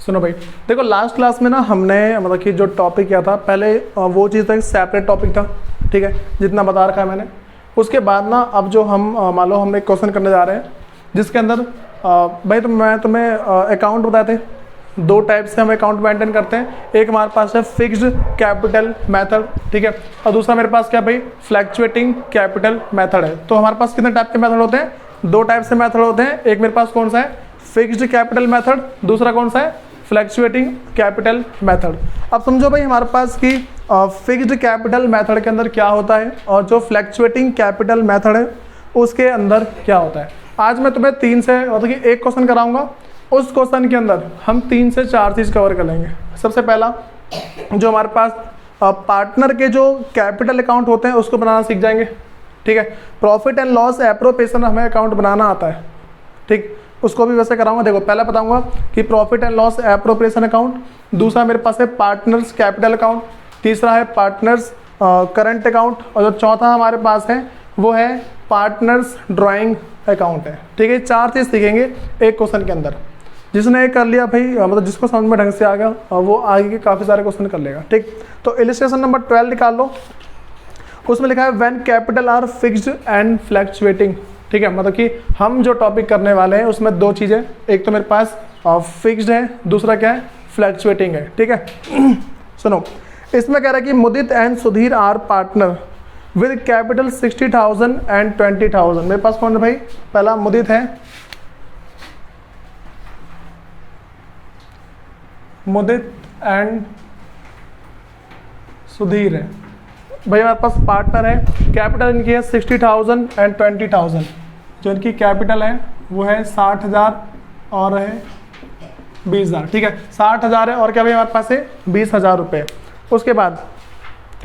सुनो भाई, देखो लास्ट क्लास में ना हमने मतलब कि जो टॉपिक किया था पहले वो चीज़ था, एक सेपरेट टॉपिक था, ठीक है, जितना बता रखा है मैंने। उसके बाद ना अब जो हम मान लो हम एक क्वेश्चन करने जा रहे हैं जिसके अंदर भाई तो मैं तुम्हें अकाउंट बताए थे, दो टाइप से हम अकाउंट मेंटेन करते हैं। एक हमारे पास है फिक्स्ड कैपिटल मेथड, ठीक है, और दूसरा मेरे पास क्या भाई, फ्लैक्चुएटिंग कैपिटल मेथड है। तो हमारे पास कितने टाइप के मेथड होते हैं, दो टाइप से मेथड होते हैं। एक मेरे पास कौन सा है, फिक्स्ड कैपिटल मेथड, दूसरा कौन सा है, फ्लैक्चुएटिंग कैपिटल मेथड। अब समझो भाई हमारे पास की फिक्स्ड कैपिटल मेथड के अंदर क्या होता है और जो फ्लैक्चुएटिंग कैपिटल मेथड है उसके अंदर क्या होता है। आज मैं तुम्हें तीन से मतलब कि एक क्वेश्चन कराऊंगा, उस क्वेश्चन के अंदर हम 3 से 4 चीज़ कवर कर लेंगे। सबसे पहला जो हमारे पास पार्टनर के जो कैपिटल अकाउंट होते हैं उसको बनाना सीख जाएंगे, ठीक है। प्रॉफिट एंड लॉस एप्रोप्रिएशन हमें अकाउंट बनाना आता है, ठीक, उसको भी वैसे कराऊंगा। देखो पहला बताऊंगा कि profit and loss appropriation account, दूसरा मेरे पास है पार्टनर्स कैपिटल अकाउंट, तीसरा है पार्टनर्स करंट अकाउंट, और जो चौथा हमारे पास है वो है पार्टनर्स ड्राइंग अकाउंट है, ठीक है। 4 चीज़ सीखेंगे एक क्वेश्चन के अंदर। जिसने ये कर लिया भाई मतलब जिसको समझ में ढंग से आ गया वो आगे के काफ़ी सारे क्वेश्चन कर लेगा, ठीक। तो इलस्ट्रेशन नंबर 12 निकाल लो, उसमें लिखा है when capital R fixed and fluctuating, ठीक है। मतलब कि हम जो टॉपिक करने वाले हैं उसमें दो चीज़ें, एक तो मेरे पास फिक्स्ड है, दूसरा क्या है, फ्लैक्चुएटिंग है, ठीक है। सुनो, इसमें कह रहा है कि Mudit and Sudhir are partner with capital 60,000 and 20,000। मेरे पास कौन है भाई, पहला मुदित है, मुदित एंड सुधीर है भाई। हमारे पास पार्टनर है, कैपिटल इनकी है 60,000 एंड 20,000। जो इनकी कैपिटल है वो है 60,000 और है 20,000, ठीक है। 60,000 है और क्या भाई हमारे पास है 20,000 रुपये। उसके बाद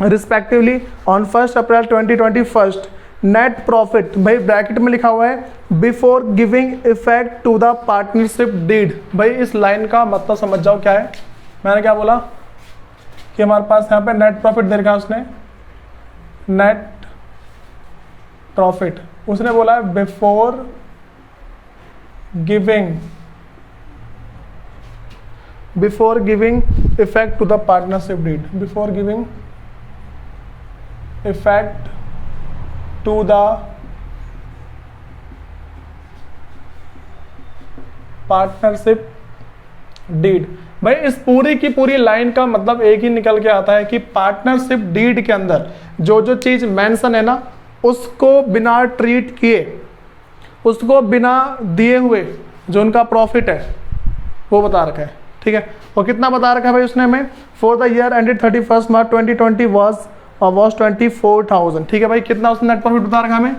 respectively on 1 April 2021 net profit, भाई ब्रैकेट में लिखा हुआ है before giving effect to the partnership deed. भाई इस लाइन का मतलब समझ जाओ क्या है। मैंने क्या बोला कि हमारे पास यहाँ पे नेट प्रॉफिट दे रखा है उसने, नेट प्रॉफिट उसने बोला है before giving effect to the partnership deed, before giving effect to the partnership deed. भाई इस पूरी की पूरी लाइन का मतलब एक ही निकल के आता है कि पार्टनरशिप डीड के अंदर जो जो चीज मेंशन है ना उसको बिना ट्रीट किए, उसको बिना दिए हुए जो उनका प्रॉफिट है वो बता रखा है, ठीक है। और कितना बता रखा है भाई उसने हमें, for the year ended 31 March 2020 was 24,000, ठीक है भाई। कितना उसने नेट प्रॉफिट बता रखा हमें,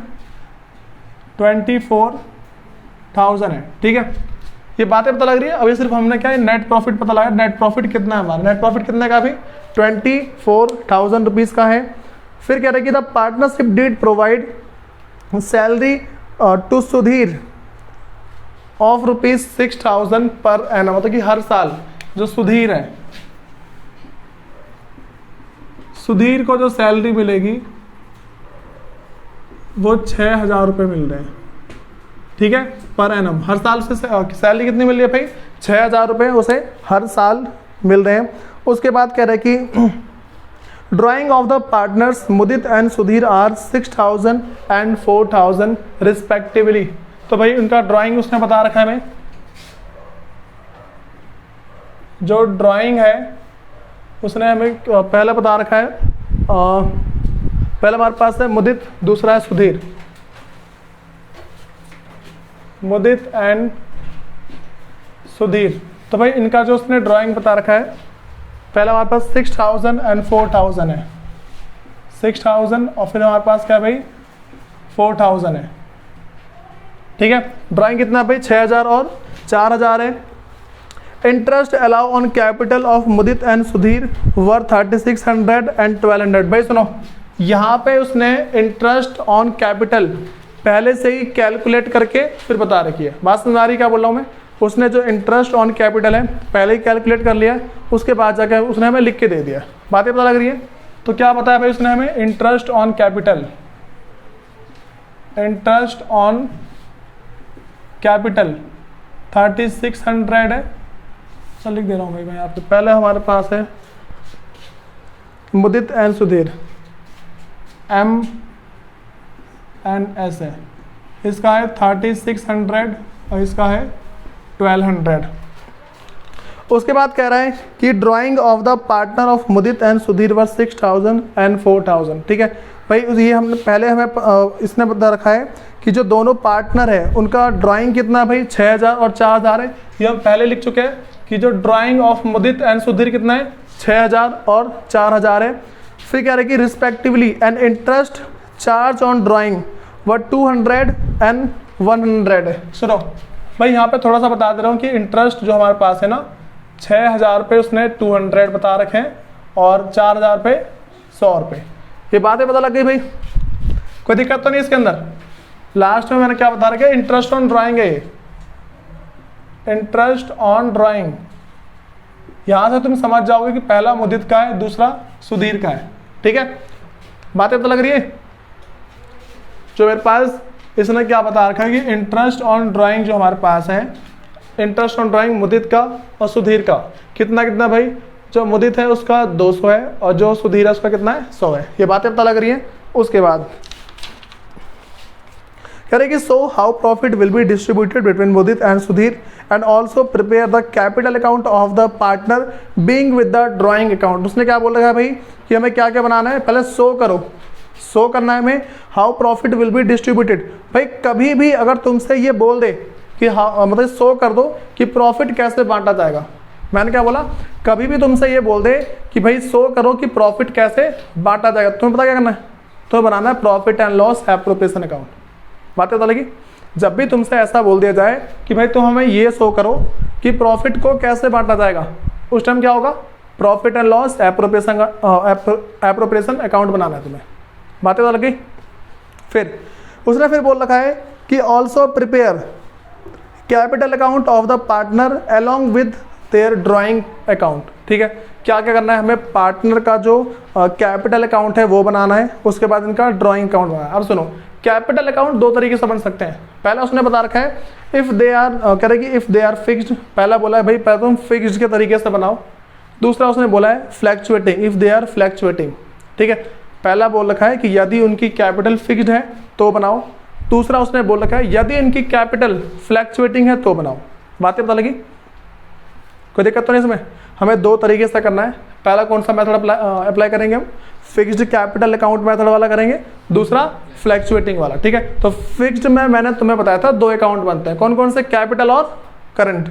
24,000 है, ठीक है। ये बातें पता लग रही है। अभी सिर्फ हमने क्या है नेट प्रॉफिट पता लगा, नेट प्रॉफिट कितना है हमारा, नेट प्रॉफिट कितने का भाई 24,000 रुपीज़ का है। फिर कह रहे कि the partnership deed provide salary to Sudhir of ₹6,000 per annum, मतलब कि हर साल जो सुधीर है, सुधीर को जो सैलरी मिलेगी वो 6,000 रुपये मिल रहे हैं, ठीक है, पर एनम। हर साल से सैलरी कितनी मिल रही है भाई, 6,000 रुपये उसे हर साल मिल रहे हैं। उसके बाद कह रहे कि drawing of the partners Mudit and Sudhir are 6,000 and 4,000 respectively. तो भाई उनका ड्राइंग उसने बता रखा है हमें, जो ड्राइंग है उसने हमें पहले बता रखा है, पहले हमारे पास है मुदित, दूसरा है सुधीर, मुदित एंड सुधीर। तो भाई इनका जो उसने ड्राइंग बता रखा है, पहले हमारे पास 6,000 एंड 4,000 है, 6,000 और फिर हमारे पास क्या है भाई 4,000 है, ठीक है। ड्राइंग कितना भाई 6,000 और 4,000 है। Interest allow on capital of Mudit and Sudhir were 3,600 and 1,200। भाई सुनो, यहाँ पे उसने इंटरेस्ट ऑन कैपिटल पहले से ही कैलकुलेट करके फिर बता रखी है। बात समझ आ रही क्या बोल रहा हूँ मैं, उसने जो इंटरेस्ट ऑन कैपिटल है पहले ही कैलकुलेट कर लिया, उसके बाद जाकर उसने हमें लिख के दे दिया। बातें पता लग रही है। तो क्या बताया भाई उसने हमें, interest on capital, interest on capital 3,600 है लिख दे रहा हूँ भाई मैं आपके। पहले हमारे पास है मुदित एंड सुधीर, MNS है, इसका है 3600 और इसका है 1200। उसके बाद कह रहा है कि drawing of the partner of Mudit and Sudhir were 6000 and 4000। ठीक है भाई, ये हमने पहले हमें इसने बता रखा है कि जो दोनों पार्टनर है उनका ड्राइंग कितना है भाई 6000 और 4000 है। ये हम पहले लिख चुके हैं कि जो drying of Mudit and Sudhir कितना है 6000 और 4000 है। फिर कह रहे हैं कि respectively and interest charge on drawing व 200 एंड 100 है। सुनो भाई, यहाँ पे थोड़ा सा बता दे रहा हूँ कि इंटरेस्ट जो हमारे पास है ना 6000 पे उसने 200 बता रखे हैं और 4000 पे 100 रुपये। ये बातें पता लग गई भाई, कोई दिक्कत तो नहीं इसके अंदर। लास्ट में मैंने क्या बता रखा है, इंटरेस्ट ऑन ड्राइंग है, इंटरेस्ट ऑन ड्राइंग। यहां से तुम समझ जाओगे कि पहला मुदित का है, दूसरा सुधीर का है। ठीक है, बातें पता लग रही है। जो मेरे पास इसने क्या बता रखा है कि इंटरेस्ट ऑन ड्राइंग जो हमारे पास है, इंटरेस्ट ऑन ड्राइंग मुदित का और सुधीर का कितना कितना भाई, जो मुदित है उसका 200 है और जो सुधीर है उसका कितना है 100 है। ये बातें पता लग रही हैं। उसके बाद कह रहे कि so how profit will be distributed between Mudit and Sudhir and also prepare the capital account of the partner being with the drawing account. उसने क्या बोल रखा है भाई कि हमें क्या क्या बनाना है, पहले शो करो, शो करना है हमें how profit will be distributed. भाई कभी भी अगर तुमसे ये बोल दे कि हाँ मतलब शो कर दो कि प्रॉफिट कैसे बांटा जाएगा, मैंने क्या बोला, कभी भी तुमसे ये बोल दे कि भाई शो करो कि प्रॉफिट कैसे बांटा जाएगा, तुम्हें पता क्या करना है, तो बनाना है profit and loss appropriation account. बातें पता लगी। जब भी तुमसे ऐसा बोल दिया जाए कि भाई तुम हमें ये शो करो कि प्रॉफिट को कैसे बांटा जाएगा, उस टाइम क्या होगा, profit and loss appropriation account बनाना है तुम्हें। बातें पता लगी। फिर उसने फिर बोल रखा है कि also prepare capital account of the partner along with their drawing account. ठीक है, क्या क्या करना है हमें, पार्टनर का जो कैपिटल अकाउंट है वो बनाना है, उसके बाद इनका ड्राइंग अकाउंट बनाना है। अब सुनो, कैपिटल अकाउंट दो तरीके से बन सकते हैं। पहला उसने बता रखा है इफ दे आर, कह रहे कि इफ दे आर फिक्स्ड, पहला बोला है भाई पहले तुम फिक्स्ड के तरीके से बनाओ। दूसरा उसने बोला है fluctuating, if they are fluctuating. ठीक है, पहला बोल रखा है कि यदि उनकी कैपिटल फिक्स्ड है तो बनाओ, दूसरा उसने बोल रखा है यदि इनकी कैपिटल फ्लैक्चुएटिंग है तो बनाओ। बातें पता लगी, कोई दिक्कत तो नहीं इसमें। हमें दो तरीके से करना है। पहला कौन सा मेथड अप्लाई करेंगे हम, फिक्स्ड कैपिटल अकाउंट मेथड वाला करेंगे, दूसरा फ्लैक्चुएटिंग वाला। ठीक है, तो फिक्स्ड में मैंने तुम्हें बताया था दो अकाउंट बनते हैं, कौन कौन से, कैपिटल और करंट।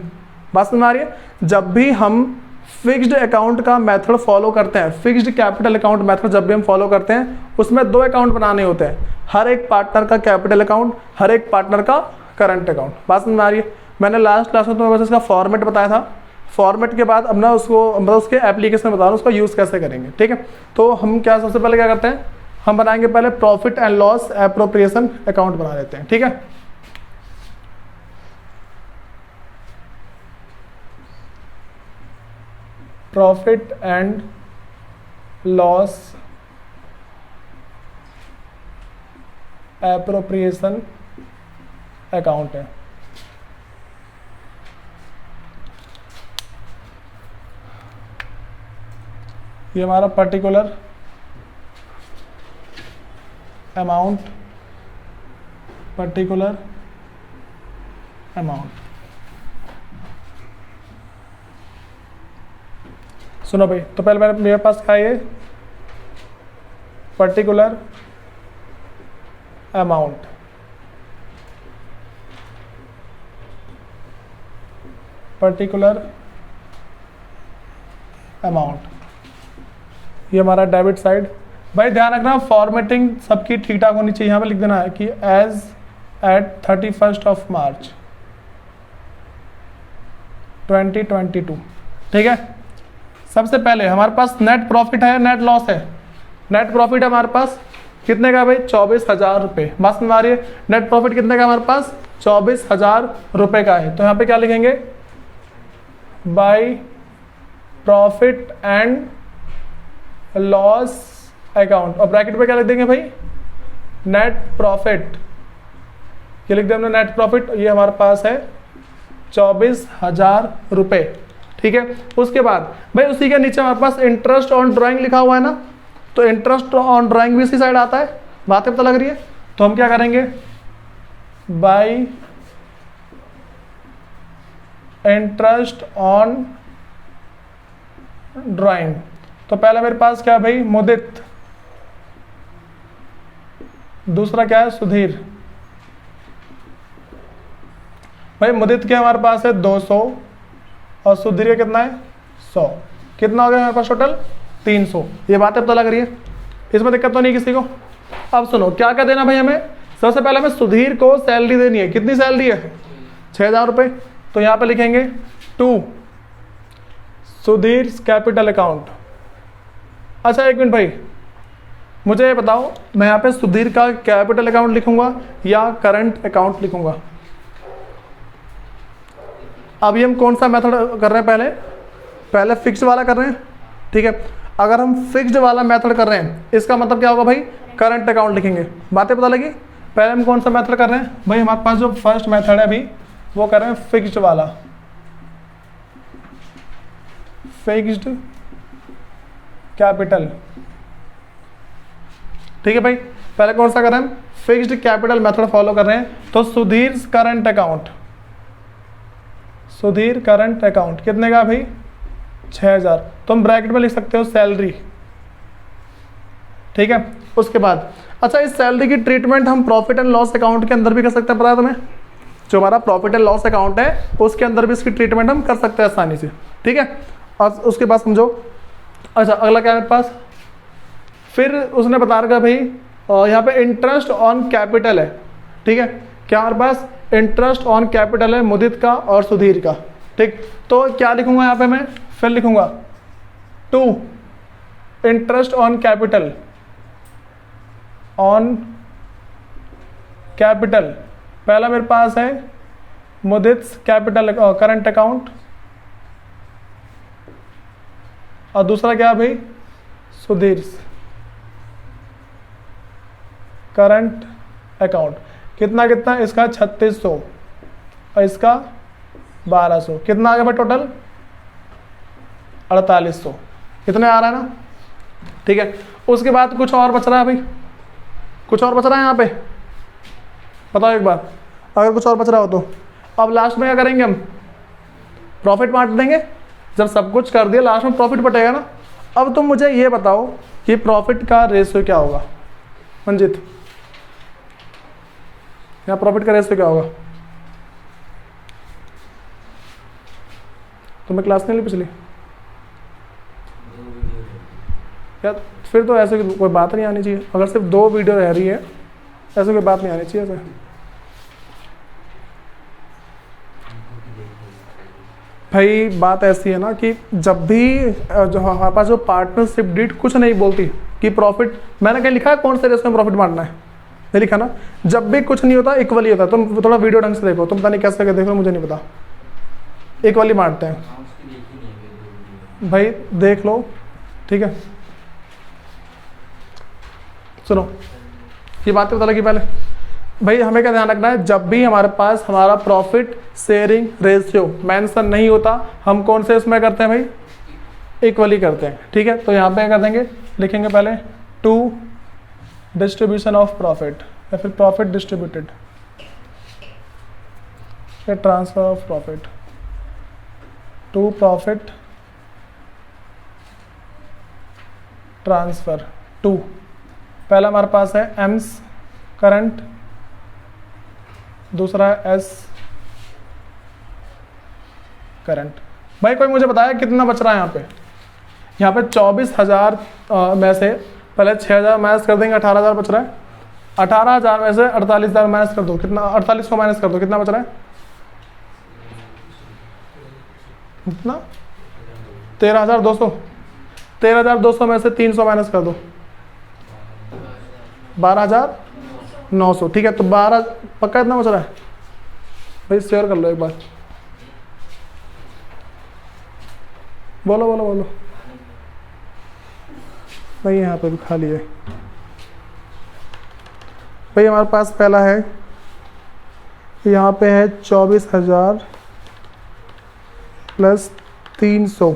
बात समझ में आ रही है। जब भी हम फिक्स्ड अकाउंट का मेथड फॉलो करते हैं, फिक्स्ड कैपिटल अकाउंट मेथड जब भी हम फॉलो करते हैं, उसमें दो अकाउंट बनाने होते हैं, हर एक पार्टनर का कैपिटल अकाउंट, हर एक पार्टनर का करंट अकाउंट। बात समझ में आ रही है। मैंने लास्ट क्लास में तुम्हें बस इसका फॉर्मेट बताया था, फॉर्मेट के बाद अब ना उसको मतलब उसके एप्लीकेशन बता रहा हूँ उसका यूज़ कैसे करेंगे। ठीक है, तो हम क्या सबसे पहले क्या करते हैं, हम बनाएंगे पहले profit and loss appropriation account बना लेते हैं। ठीक है, profit and loss appropriation account है। ये हमारा पर्टिकुलर अमाउंट, पर्टिकुलर अमाउंट। सुनो भाई, तो पहले मेरे पास क्या है, ये पर्टिकुलर अमाउंट, पर्टिकुलर अमाउंट, ये हमारा डेबिट साइड। भाई ध्यान रखना फॉर्मेटिंग सबकी ठीक ठाक होनी चाहिए। यहाँ पे लिख देना है कि एज एट 31 ऑफ मार्च 2022। ठीक है, सबसे पहले हमारे पास नेट प्रॉफिट है, नेट लॉस है। नेट प्रॉफिट है हमारे पास कितने का भाई, 24,000 रुपये। बस में आ रही है, नेट प्रॉफिट कितने का हमारे पास, 24,000 रुपये का है। तो यहाँ पे क्या लिखेंगे, by profit and loss account, और ब्रैकेट पे क्या लिख देंगे भाई, नेट प्रॉफिट। ये लिख दें हमने नेट प्रॉफिट, ये हमारे पास है 24,000 रुपये। ठीक है। उसके बाद भाई उसी के नीचे हमारे पास इंटरेस्ट ऑन ड्राइंग लिखा हुआ है ना, तो इंटरेस्ट ऑन ड्राइंग भी इसी साइड आता है, बातें पता लग रही है। तो हम क्या करेंगे, बाय इंटरेस्ट ऑन ड्राइंग, तो पहला मेरे पास क्या है भाई, मुदित, दूसरा क्या है, सुधीर। भाई मुदित के हमारे पास है 200 और सुधीर का कितना है 100, कितना हो गया हमारे पास टोटल 300। ये बात अब तो लग रही है, इसमें दिक्कत तो नहीं किसी को। अब सुनो क्या क्या देना भाई हमें, सबसे पहले हमें सुधीर को सैलरी देनी है, कितनी सैलरी है 6000 रुपये। तो यहाँ पे लिखेंगे टू सुधीर कैपिटल अकाउंट। अच्छा एक मिनट भाई, मुझे ये बताओ मैं यहाँ पे सुधीर का कैपिटल अकाउंट लिखूंगा या करंट अकाउंट लिखूंगा। अभी हम कौन सा मेथड कर रहे हैं, पहले फिक्स्ड वाला कर रहे हैं, ठीक है। अगर हम फिक्स्ड वाला मेथड कर रहे हैं इसका मतलब क्या होगा भाई, करंट अकाउंट लिखेंगे। बातें पता लगी। पहले हम कौन सा मेथड कर रहे हैं भाई, हमारे पास जो फर्स्ट मेथड है अभी वो कर रहे हैं फिक्स्ड वाला, फिक्स्ड कैपिटल, ठीक है भाई। पहले कौन सा कर रहे हैं, फिक्स्ड कैपिटल मेथड फॉलो कर रहे हैं। तो Sudhir current account, Sudhir current account कितने का भाई 6000, तो हम ब्रैकेट में लिख सकते हो सैलरी, ठीक है। उसके बाद अच्छा इस सैलरी की ट्रीटमेंट हम प्रॉफिट एंड लॉस अकाउंट के अंदर भी कर सकते हैं, पता है तुम्हें, जो हमारा प्रॉफिट एंड लॉस अकाउंट है उसके अंदर भी इसकी ट्रीटमेंट हम कर सकते हैं आसानी से, ठीक है। और उसके बाद समझो, अच्छा अगला क्या है मेरे पास, फिर उसने बता रखा भाई यहाँ पे इंटरेस्ट ऑन कैपिटल है, ठीक है। क्या हमारे पास इंटरेस्ट ऑन कैपिटल है मुदित का और सुधीर का, ठीक। तो क्या लिखूंगा यहाँ पे मैं, फिर लिखूंगा to interest on capital, on capital. पहला मेरे पास है मुदित कैपिटल करंट अकाउंट और दूसरा क्या है भाई सुधीर करंट अकाउंट। कितना कितना, इसका 3600 और इसका 1200, कितना आ गया भाई टोटल 4800, कितने आ रहा है ना, ठीक है। उसके बाद कुछ और बच रहा है भाई, कुछ और बच रहा है यहाँ पे, बताओ एक बार अगर कुछ और बच रहा हो तो। अब लास्ट में क्या करेंगे हम, प्रॉफिट बांट देंगे। जब सब कुछ कर दिया लास्ट में प्रॉफिट बटेगा ना। अब तुम मुझे ये बताओ कि प्रॉफिट का रेशियो क्या होगा मंजित, यहाँ प्रॉफिट का रेशियो क्या होगा, तुम्हें क्लास नहीं ली पिछली यार, फिर तो ऐसे कोई बात नहीं आनी चाहिए। अगर सिर्फ 2 वीडियो रह रही है ऐसे कोई बात नहीं आनी चाहिए ऐसे। भाई बात ऐसी है ना कि जब भी जो हमारे पास जो पार्टनरशिप डीड कुछ नहीं बोलती कि प्रॉफिट, मैंने कहीं लिखा है कौन से रेशियो में प्रॉफिट बांटना है, नहीं लिखा ना। जब भी कुछ नहीं होता इक्वली होता है। तुम थोड़ा वीडियो ढंग से देखो, तुम पता नहीं कैसे देखो मुझे नहीं पता, इक्वली बांटते हैं भाई, देख लो, ठीक है। सुनो ये बातें पता लगी पहले भाई, हमें क्या ध्यान रखना है, जब भी हमारे पास हमारा प्रॉफिट शेयरिंग रेशियो मेंशन नहीं होता हम कौन से इसमें करते हैं भाई, इक्वली करते हैं, ठीक है। तो यहाँ पे क्या कर देंगे, लिखेंगे पहले टू डिस्ट्रीब्यूशन ऑफ प्रॉफिट या फिर प्रॉफिट डिस्ट्रीब्यूटेड या transfer of profit, to profit transfer to. पहला हमारे पास है एम्स करंट, दूसरा है एस करंट। भाई कोई मुझे बताया कितना बच रहा है यहाँ पे 24,000 में से पहले 6,000 माइनस कर देंगे, 18,000 बच रहा है। 18,000 में से 48,000 माइनस कर दो, कितना 48 को माइनस कर दो, कितना बच रहा है, कितना 13,200। 13,200 में से 300 माइनस कर दो, 12,900, ठीक है। तो 12 पक्का इतना बच रहा है भाई, शेयर कर लो एक बार, बोलो बोलो बोलो। नहीं यहाँ पे भी खाली है भाई। हमारे पास पहला है, यहाँ पे है 24,000 प्लस 24,300।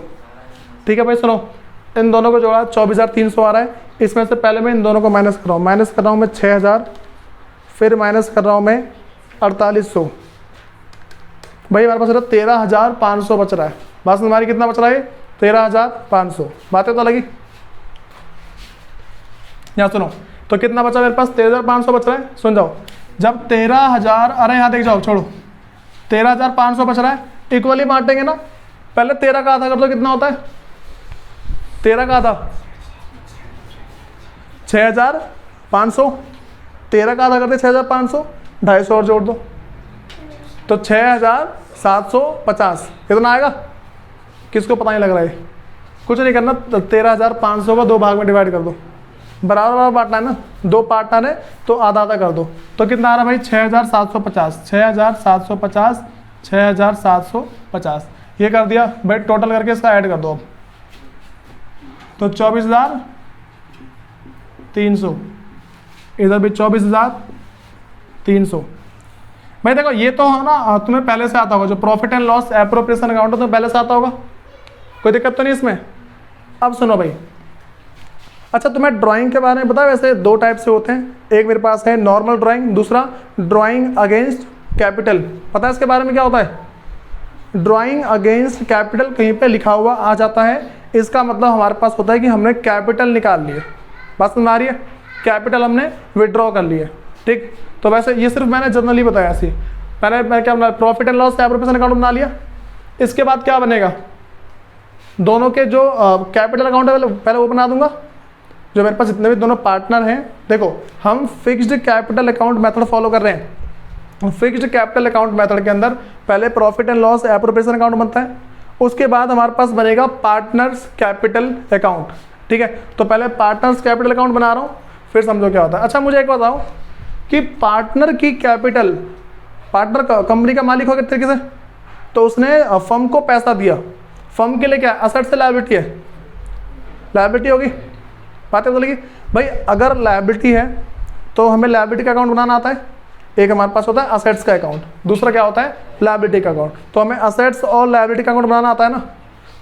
ठीक है भाई, सुनो, इन दोनों को जोड़ा 24,300 आ रहा है। इसमें से पहले मैं इन दोनों को माइनस कर रहा हूँ। माइनस कर रहा हूँ मैं 6,000, फिर माइनस कर रहा हूँ मैं 4,800। भाई हमारे पास 13,500 बच रहा है। बात हमारी कितना बच रहा है? 13,500। बातें तो लगी। यहाँ सुनो, तो कितना बचा मेरे पास? 13,500 बच रहा है। सुन जाओ, जब 13,000, अरे यहाँ देख जाओ, छोड़ो, 13,500 बच रहा है, इक्वली बांटेंगे ना। पहले 13 का आधा कर दो, कितना होता है? 13 का आधा 6,500। 13 का आधा करते 6,500, 250 और जोड़ दो तो 6,750। कितना आएगा? किसको पता नहीं लग रहा है? कुछ नहीं करना, 13,500 को 2 भाग में डिवाइड कर दो। बराबर बराबर बांटना है ना, 2 पार्टनर है तो आधा आधा कर दो। तो कितना आ रहा है भाई? 6,750। 6,750, 6,750 ये कर दिया भाई। टोटल करके इसका ऐड कर दो अब, तो 24,300। इधर भी 24,300। भाई देखो, ये तो है ना, तुम्हें पहले से आता होगा, जो profit and loss appropriation account है तो पहले से आता होगा, कोई दिक्कत तो नहीं इसमें। अब सुनो भाई, अच्छा तुम्हें ड्राइंग के बारे में पता है? वैसे 2 टाइप से होते हैं, एक मेरे पास है नॉर्मल ड्राइंग, दूसरा ड्राइंग अगेंस्ट कैपिटल। पता है इसके बारे में क्या होता है? ड्राइंग अगेंस्ट कैपिटल कहीं पे लिखा हुआ आ जाता है, इसका मतलब हमारे पास होता है कि हमने कैपिटल निकाल लिए। बात समझ आ रही है? कैपिटल हमने विड्रॉ कर लिए। ठीक, तो वैसे ये सिर्फ मैंने जनरली बताया ऐसी। पहले मैं क्या बना, profit and loss appropriation account बना लिया। इसके बाद क्या बनेगा? दोनों के जो कैपिटल अकाउंट है पहले वो बना दूंगा। जो मेरे पास जितने भी दोनों पार्टनर हैं, देखो हम fixed capital account method follow कर रहे हैं। फिक्स्ड कैपिटल अकाउंट मेथड के अंदर पहले profit and loss appropriation account बनता है, उसके बाद हमारे पास बनेगा पार्टनर्स कैपिटल अकाउंट। ठीक है, तो पहले पार्टनर्स कैपिटल अकाउंट बना रहा हूँ, फिर समझो क्या होता है। अच्छा मुझे एक बताओ कि पार्टनर की कैपिटल, पार्टनर कंपनी का मालिक होगा तरीके से, तो उसने फर्म को पैसा दिया, फर्म के लिए क्या असेट से लायबिलिटी है? लायबिलिटी होगी। बातें बोलेगी भाई, अगर लायबिलिटी है तो हमें लायबिलिटी का अकाउंट बनाना आता है। एक हमारे पास होता है असेट्स का अकाउंट, दूसरा क्या होता है? लायबिलिटी का अकाउंट। तो हमें असेट्स और लायबिलिटी का अकाउंट बनाना आता है ना।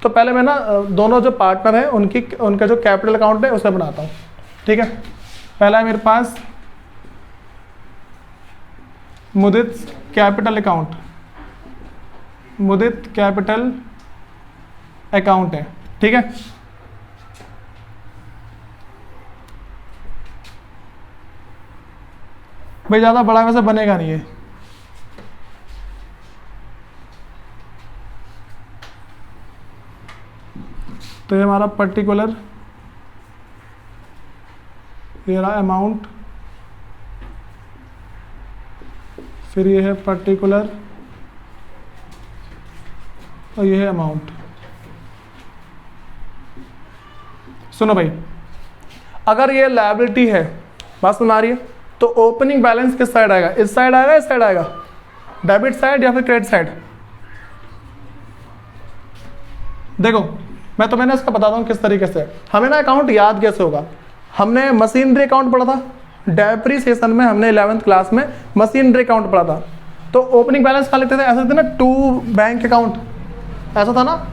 तो पहले मैं ना दोनों जो पार्टनर है उनका जो कैपिटल अकाउंट है उसे बनाता हूँ। ठीक है, पहला है मेरे पास मुदित कैपिटल अकाउंट। मुदित कैपिटल अकाउंट है। ठीक है, भाई ज़्यादा बड़ा वैसे बनेगा नहीं है। तो ये हमारा पर्टिकुलर, ये रहा अमाउंट, फिर ये है पर्टिकुलर और ये है अमाउंट। सुनो भाई, अगर ये लायबिलिटी है, बात सुन आ रही है, तो ओपनिंग बैलेंस किस साइड आएगा? इस साइड आएगा, इस साइड आएगा? डेबिट साइड या फिर क्रेडिट साइड? देखो मैं तुम्हें इसका बताता हूँ किस तरीके से। हमें ना अकाउंट याद कैसे होगा? हमने मशीनरी अकाउंट पढ़ा था डेप्रीसिएशन में, हमने 11th क्लास में मशीनरी अकाउंट पढ़ा था। तो ओपनिंग बैलेंस कहाँ लेते थे? ऐसे थे ना, 2 बैंक अकाउंट, ऐसा था ना।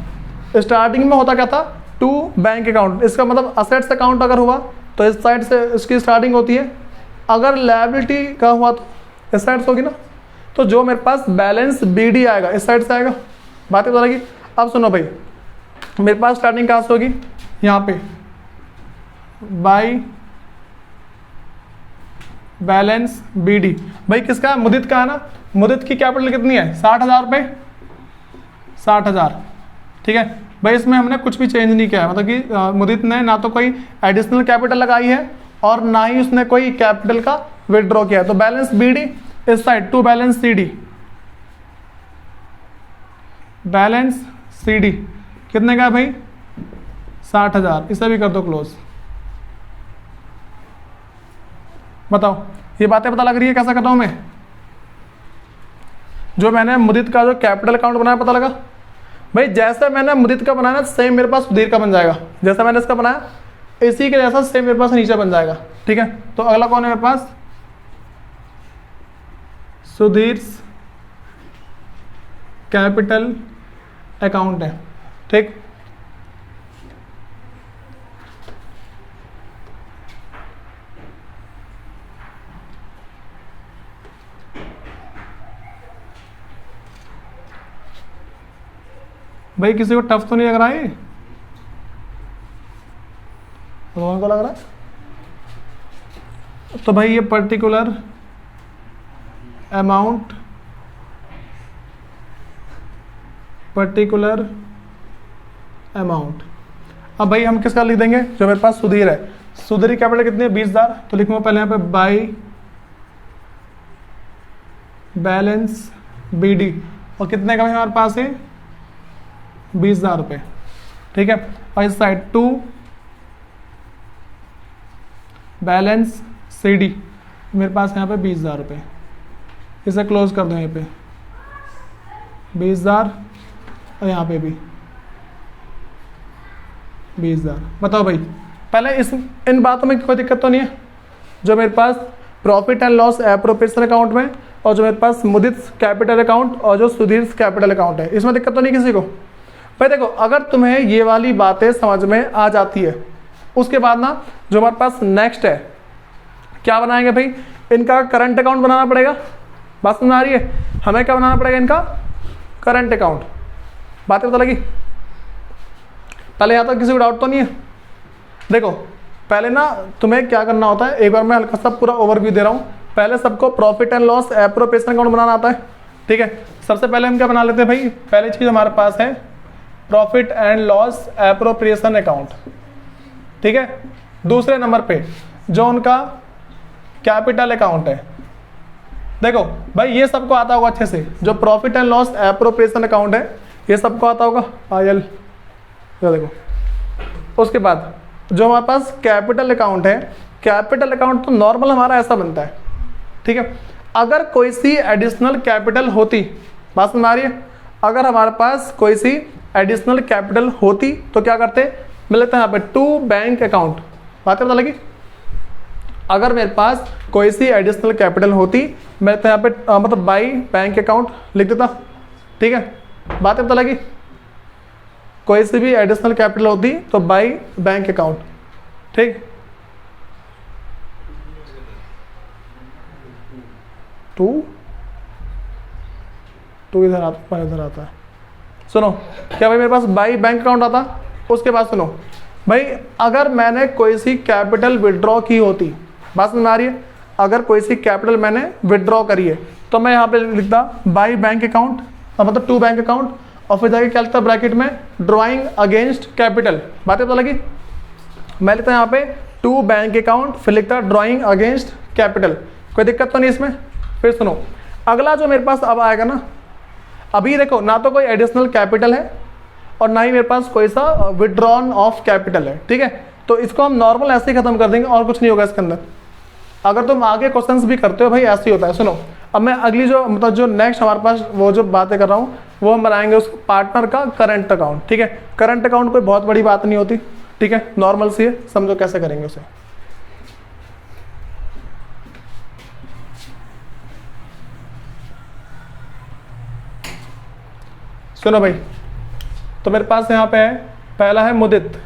स्टार्टिंग में होता क्या था? 2 बैंक अकाउंट। इसका मतलब असेट्स अकाउंट अगर हुआ तो इस साइड से इसकी स्टार्टिंग होती है, अगर लायबिलिटी का हुआ तो इस साइड से होगी ना। तो जो मेरे पास बैलेंस BD आएगा इस साइड से आएगा। बातें बता लगी? अब सुनो भाई, मेरे पास स्टार्टिंग कहाँ से होगी? यहाँ पे बाई बैलेंस BD। भाई किसका? मुदित का है ना। मुदित की कैपिटल कितनी है? 60,000 रुपये, 60,000। ठीक है भाई, इसमें हमने कुछ भी चेंज नहीं किया है, मतलब कि मुदित ने ना तो कोई एडिशनल कैपिटल लगाई है और ना ही उसने कोई कैपिटल का विड्रॉ किया है। तो बैलेंस BD इस side, to balance CD। Balance CD कितने का है भाई? 60,000। इसे भी कर दो क्लोज। बताओ, ये बातें पता लग रही है कैसा कर रहा हूं मैं? जो मैंने मुदित का जो कैपिटल अकाउंट बनाया, पता लगा भाई? जैसे मैंने मुदित का बनाया सेम मेरे पास सुधीर का बन जाएगा। जैसा मैंने इसका बनाया इसी के जैसा सेम मेरे पास नीचे बन जाएगा। ठीक है, तो अगला कौन है मेरे पास? सुधीर कैपिटल अकाउंट है। ठीक। भाई किसी को टफ तो नहीं लग रहा है? लोगों को लग रहा है? तो भाई ये पर्टिकुलर अमाउंट, अब भाई हम किसका लिख देंगे? जो मेरे पास सुधीर है, सुधीर की कैपिटल कितनी है? 20,000। तो लिखूंगा पहले यहाँ पे बाई बैलेंस BD, और कितने का हमारे पास है? 20,000 रुपये, ठीक है। और इस साइड टू बैलेंस CD, मेरे पास यहाँ पे 20,000 रुपये, इसे क्लोज कर दो यहाँ पे 20,000, और यहाँ पे भी 20,000। बताओ भाई, पहले इन बातों में कोई दिक्कत तो नहीं है? जो मेरे पास profit and loss appropriation account में, और जो मेरे पास मुदित कैपिटल अकाउंट, और जो सुधीर कैपिटल अकाउंट है, इसमें दिक्कत तो नहीं किसी को? भाई देखो, अगर तुम्हें ये वाली बातें समझ में आ जाती है, उसके बाद ना जो हमारे पास नेक्स्ट है, क्या बनाएंगे भाई? इनका करंट अकाउंट बनाना पड़ेगा। बात समझ आ रही है? हमें क्या बनाना पड़ेगा? इनका करंट अकाउंट। बातें पता लगी? पहले यहाँ तक किसी को डाउट तो नहीं है? देखो पहले ना तुम्हें क्या करना होता है, एक बार मैं हल्का सा पूरा ओवरव्यू दे रहा हूँ। पहले सबको profit and loss appropriation account बनाना आता है, ठीक है। सबसे पहले हम क्या बना लेते हैं भाई? पहली चीज हमारे पास है profit and loss appropriation account, ठीक है। दूसरे नंबर पे जो उनका कैपिटल अकाउंट है, देखो भाई ये सबको आता होगा अच्छे से। जो profit and loss appropriation account है, ये सबको आता होगा आयल, देखो। उसके बाद जो हमारे पास कैपिटल अकाउंट है, कैपिटल अकाउंट तो नॉर्मल हमारा ऐसा बनता है, ठीक है। अगर कोई सी एडिशनल कैपिटल होती, बात समझ आ रही है? अगर हमारे पास कोई सी एडिशनल कैपिटल होती तो क्या करते? मिल लेते हैं यहाँ पे टू बैंक अकाउंट। बात पता लगी? अगर मेरे पास कोई सी एडिशनल कैपिटल होती, मैं तो यहाँ पे मतलब बाई बैंक अकाउंट लिख देता, ठीक है। बात पता लगी? कोई सी भी एडिशनल कैपिटल होती तो बाई बैंक अकाउंट, ठीक। टू इधर आता है, इधर आता है। सुनो, क्या भाई मेरे पास बाई बैंक अकाउंट आता? उसके बाद सुनो भाई, अगर मैंने कोई सी कैपिटल विड्रॉ की होती, बात समझ आ रही है? अगर कोई सी कैपिटल मैंने विड्रॉ करी है, तो मैं यहाँ पे लिखता बाई बैंक अकाउंट, मतलब टू बैंक अकाउंट, और फिर जाके क्या लिखता ब्रैकेट में? Drawing against capital. बातें पता लगी? मैं लिखता यहाँ पे टू बैंक अकाउंट, फिर लिखता ड्रॉइंग अगेंस्ट कैपिटल। कोई दिक्कत तो नहीं इसमें? फिर सुनो, अगला जो मेरे पास अब आएगा ना, अभी देखो ना तो कोई एडिशनल कैपिटल है और ना ही मेरे पास कोई सा विड्रॉन ऑफ कैपिटल है, ठीक है। तो इसको हम नॉर्मल ऐसे ही खत्म कर देंगे और कुछ नहीं होगा इसके अंदर। अगर तुम आगे क्वेश्चंस भी करते हो भाई, ऐसे ही होता है। सुनो, अब मैं अगली जो मतलब जो नेक्स्ट हमारे पास वो जो बातें कर रहा हूँ, वो हम बनाएंगे उस पार्टनर का करंट अकाउंट, ठीक है। करंट अकाउंट कोई बहुत बड़ी बात नहीं होती, ठीक है, नॉर्मल सी है, समझो कैसे करेंगे उसे। सुनो भाई, तो मेरे पास यहाँ पे है, पहला है मुदित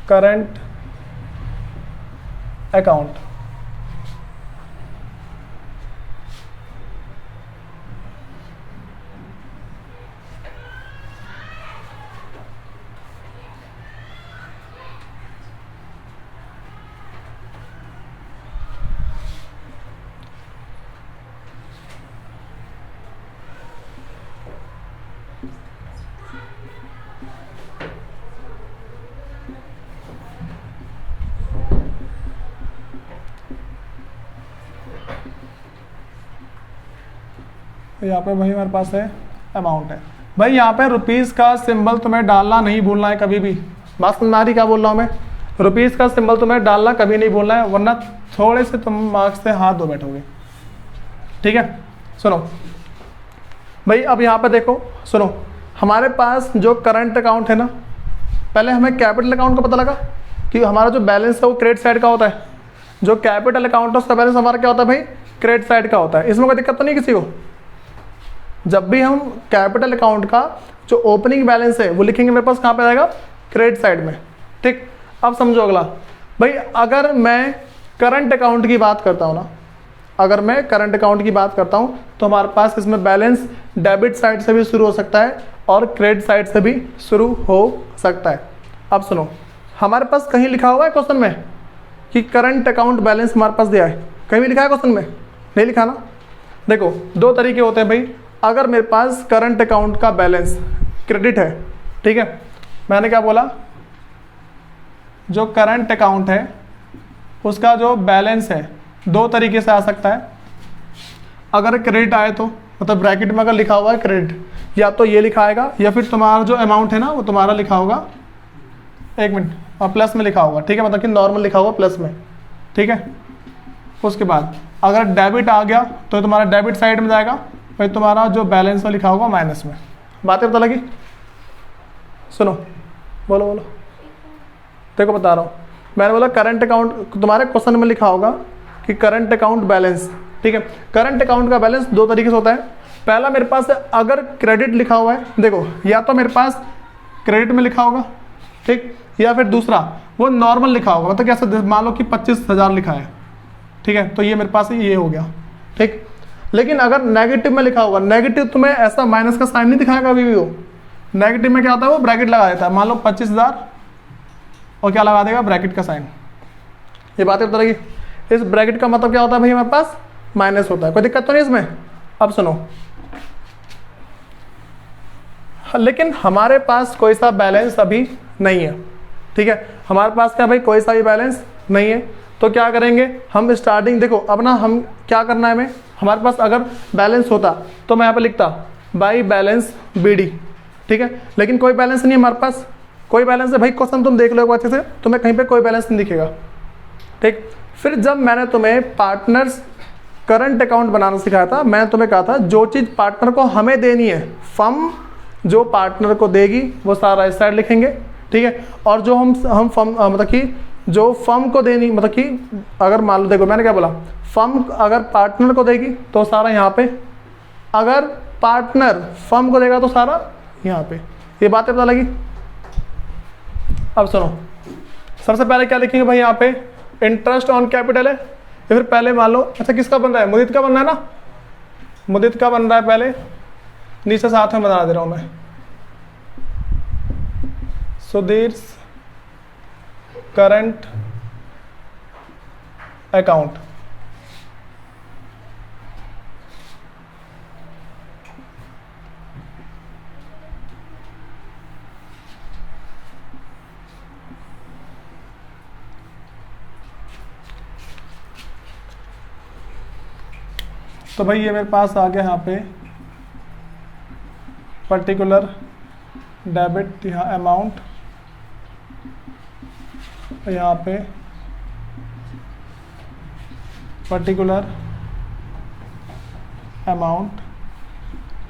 करंट अकाउंट। यहाँ पे भाई हमारे पास है अमाउंट है भाई। यहाँ पे रुपीस का सिंबल तुम्हें डालना नहीं भूलना है कभी भी। बात समझ आ रही क्या बोल रहा हूँ मैं? रुपीस का सिंबल तुम्हें डालना कभी नहीं भूलना है, वरना थोड़े से तुम मार्क्स से हाथ धो बैठोगे, ठीक है। सुनो भाई, अब यहाँ पे देखो, सुनो, हमारे पास जो करंट अकाउंट है ना, पहले हमें कैपिटल अकाउंट का पता लगा कि हमारा जो बैलेंस है वो क्रेडिट साइड का होता है। जो कैपिटल अकाउंट है उसका बैलेंस हमारा क्या होता है भाई? क्रेडिट साइड का होता है। इसमें कोई दिक्कत तो नहीं किसी को? जब भी हम कैपिटल अकाउंट का जो ओपनिंग बैलेंस है वो लिखेंगे मेरे पास कहाँ पे आएगा, क्रेडिट साइड में। ठीक, अब समझो अगला भाई, अगर मैं करंट अकाउंट की बात करता हूँ ना, अगर मैं करंट अकाउंट की बात करता हूँ तो हमारे पास इसमें बैलेंस डेबिट साइड से भी शुरू हो सकता है और क्रेडिट साइड से भी शुरू हो सकता है। अब सुनो, हमारे पास कहीं लिखा हुआ है क्वेश्चन में कि करंट अकाउंट बैलेंस हमारे पास दिया है, कहीं भी लिखा है क्वेश्चन में? नहीं लिखा ना। देखो दो तरीके होते हैं भाई, अगर मेरे पास करंट अकाउंट का बैलेंस क्रेडिट है, ठीक है, मैंने क्या बोला, जो करंट अकाउंट है उसका जो बैलेंस है दो तरीके से आ सकता है। अगर क्रेडिट आए तो मतलब ब्रैकेट में अगर लिखा हुआ है क्रेडिट, या तो ये लिखा आएगा या फिर तुम्हारा जो अमाउंट है ना वो तुम्हारा लिखा होगा, एक मिनट, प्लस में लिखा होगा, ठीक है, मतलब कि नॉर्मल लिखा होगा प्लस में, ठीक है। उसके बाद अगर डेबिट आ गया तो तुम्हारा डेबिट साइड में जाएगा, फिर तुम्हारा जो बैलेंस है लिखा होगा माइनस में। बातें पता लगी? सुनो, बोलो बोलो, देखो बता रहा हूँ, मैंने बोला करंट अकाउंट, तुम्हारे क्वेश्चन में लिखा होगा कि करंट अकाउंट बैलेंस, ठीक है। करंट अकाउंट का बैलेंस दो तरीके से होता है। पहला मेरे पास अगर क्रेडिट लिखा हुआ है, देखो या तो मेरे पास क्रेडिट में लिखा होगा, ठीक, या फिर दूसरा वो नॉर्मल लिखा होगा, मतलब कैसे, मान लो कि 25,000 लिखा है, ठीक है, तो ये मेरे पास ये हो गया, ठीक। लेकिन अगर नेगेटिव में लिखा होगा, नेगेटिव तुम्हें ऐसा माइनस का साइन नहीं दिखाएगा अभी भी, वो नेगेटिव में क्या होता है, वो ब्रैकेट लगा देता है, मान लो 25,000 और क्या लगा देगा, ब्रैकेट का साइन। ये बातें बता रही, इस ब्रैकेट का मतलब क्या होता है भाई, हमारे पास माइनस होता है, कोई दिक्कत तो नहीं इसमें। अब सुनो, लेकिन हमारे पास कोई सा बैलेंस अभी नहीं है, ठीक है, हमारे पास क्या भाई, कोई सा भी बैलेंस नहीं है, तो क्या करेंगे हम, स्टार्टिंग देखो अब ना, हम क्या करना है, हमें, हमारे पास अगर बैलेंस होता तो मैं यहाँ पे लिखता बाई बैलेंस BD, ठीक है, लेकिन कोई बैलेंस नहीं है हमारे पास, कोई बैलेंस है भाई, क्वेश्चन तुम देख लो एक बार अच्छे से, तुम्हें कहीं पे कोई बैलेंस नहीं दिखेगा, ठीक। फिर जब मैंने तुम्हें पार्टनर्स करंट अकाउंट बनाना सिखाया था, मैंने तुम्हें कहा था जो चीज़ पार्टनर को हमें देनी है, फर्म जो पार्टनर को देगी वो सारा इस साइड लिखेंगे, ठीक है, और जो हम फर्म मतलब कि जो फर्म को देनी, मतलब कि अगर मान लो, देखो मैंने क्या बोला, फर्म अगर पार्टनर को देगी तो सारा यहाँ पे, अगर पार्टनर फर्म को देगा तो सारा यहाँ पे। ये बातें पता लगी? अब सुनो, सबसे पहले क्या लिखेंगे भाई, यहाँ पे इंटरेस्ट ऑन कैपिटल है, या फिर पहले मान लो, अच्छा किसका बन रहा है, मुदित का बन रहा है ना, मुदित का बन रहा है, पहले नीचे साथ में बना दे रहा हूँ मैं, सुधीर करंट अकाउंट, तो भाई ये मेरे पास आ गया यहाँ पे पर्टिकुलर डेबिट, यहाँ अमाउंट, यहाँ पे पर्टिकुलर अमाउंट,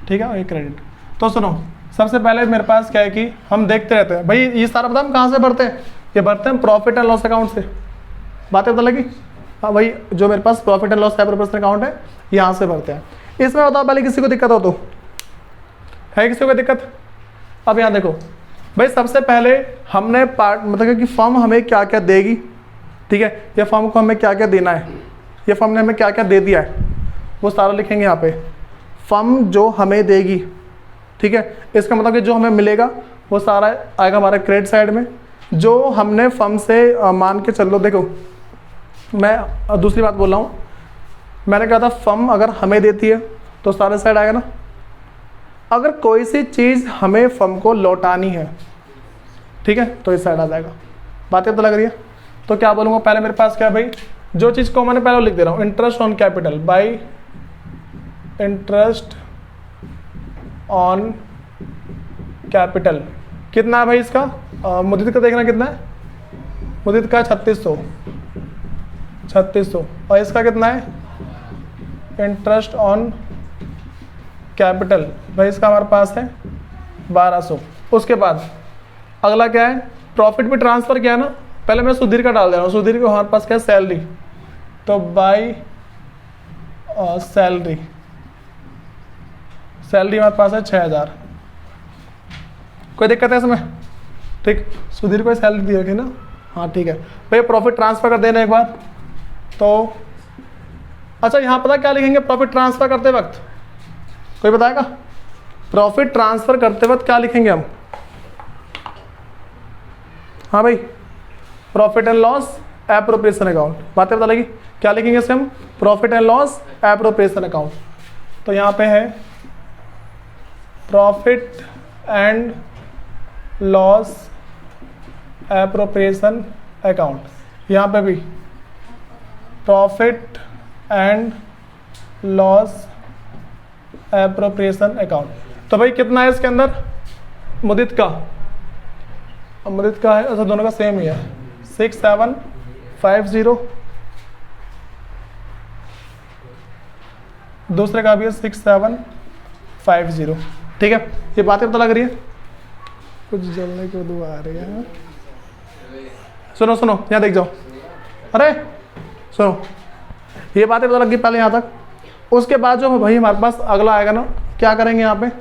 ठीक है, ये क्रेडिट। तो सुनो, सबसे पहले मेरे पास क्या है कि हम देखते रहते हैं भाई, ये सारा पता हम कहाँ से भरते हैं, ये भरते हैं प्रॉफिट एंड लॉस अकाउंट से। बातें पता लगी? हाँ भाई, जो मेरे पास profit and loss proportion account है यहाँ से भरते हैं। इसमें बताओ पहले किसी को दिक्कत हो तो, है किसी को दिक्कत? अब यहाँ देखो भाई, सबसे पहले हमने पार्ट मतलब कि फर्म हमें क्या क्या देगी, ठीक है, या फर्म को हमें क्या क्या देना है, या फर्म ने हमें क्या क्या दे दिया है, वो सारा लिखेंगे यहाँ पे। फर्म जो हमें देगी, ठीक है, इसका मतलब कि जो हमें मिलेगा वो सारा आएगा हमारे क्रेडिट साइड में। जो हमने फर्म से मान के चल लो, देखो मैं दूसरी बात बोल रहा हूँ, मैंने कहा था फर्म अगर हमें देती है तो सारे साइड आएगा ना। अगर कोई सी चीज़ हमें फर्म को लौटानी है, ठीक है, तो इस साइड आ जाएगा। बातें तो लग रही है? तो क्या बोलूँगा, पहले मेरे पास क्या है भाई, जो चीज़ को मैंने पहले लिख दे रहा हूँ, interest on capital by interest on capital. कितना है भाई इसका? मुदित का देखना कितना है, मुदित का 3600, और इसका कितना है, इंटरेस्ट ऑन कैपिटल भाई इसका हमारे पास है 1200। उसके बाद अगला क्या है, प्रॉफिट भी ट्रांसफ़र किया ना, पहले मैं सुधीर का डाल दे रहा हूँ, सुधीर को हमारे पास क्या है, सैलरी, तो बाई सैलरी, सैलरी हमारे पास है 6000। कोई दिक्कत है इसमें? ठीक, सुधीर को सैलरी दी रखी ना, हाँ ठीक है भैया। प्रॉफिट ट्रांसफर कर देना एक बार तो। अच्छा यहाँ पता क्या लिखेंगे प्रॉफिट ट्रांसफर करते वक्त? कोई बताएगा? प्रॉफिट ट्रांसफर करते वक्त क्या लिखेंगे हम? हाँ भाई, profit and loss appropriation account, बातें पता लगी? क्या लिखेंगे इसे हम? Profit and loss appropriation account. तो यहाँ पे है profit and loss appropriation account. यहाँ पे भी profit and loss appropriation account. तो भाई कितना है इसके अंदर? मुदित का, मुदित का है, अच्छा दोनों का सेम ही है 6750, दूसरे का भी है 6750। ठीक है, ये बातें पता लग रही है? कुछ जलने को दो आ रही है। सुनो सुनो यहाँ देख जाओ, अरे सुनो, ये बातें पता लग गई पहले यहाँ तक। उसके बाद जो भाई हमारे पास अगला आएगा ना, क्या करेंगे यहाँ पे?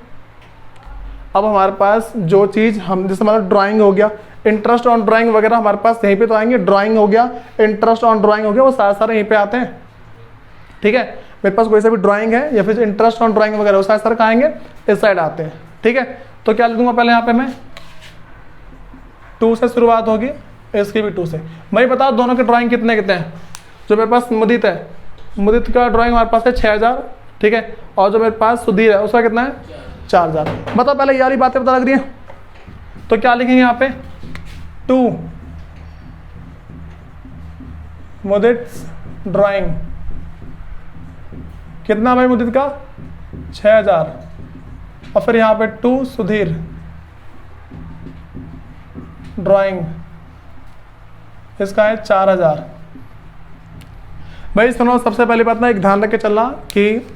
अब हमारे पास जो चीज़ हम, जैसे मतलब ड्राइंग हो गया, इंटरेस्ट ऑन ड्राइंग वगैरह हमारे पास यहीं पे तो आएंगे। ड्राइंग हो गया, इंटरेस्ट ऑन ड्राइंग हो गया, वो सारे सारे यहीं पे आते हैं। ठीक है, मेरे पास कोई सा भी ड्राइंग है या फिर इंटरेस्ट ऑन ड्राइंग वगैरह, वो सारे सारे कहाँ आएंगे? इस साइड आते हैं। ठीक है, तो क्या लिखूंगा पहले यहाँ पे मैं? 2 से शुरुआत होगी, इसकी भी 2 से। मैं बताओ दोनों के ड्राइंग कितने कितने हैं? जो मेरे पास मुदित है, मुदित का ड्राइंग हमारे पास है 6000। ठीक है, और जो मेरे पास सुधीर है उसका कितना है? 4000। बताओ पहले यार, ये बातें पता लग रही है? तो क्या लिखेंगे यहाँ पे? 2 मुदित ड्राइंग, कितना भाई मुदित का? 6000। और फिर यहाँ पे 2 सुधीर ड्राइंग, इसका है 4000। भाई सुनो, सबसे पहली बात ना एक ध्यान रख के चलना कि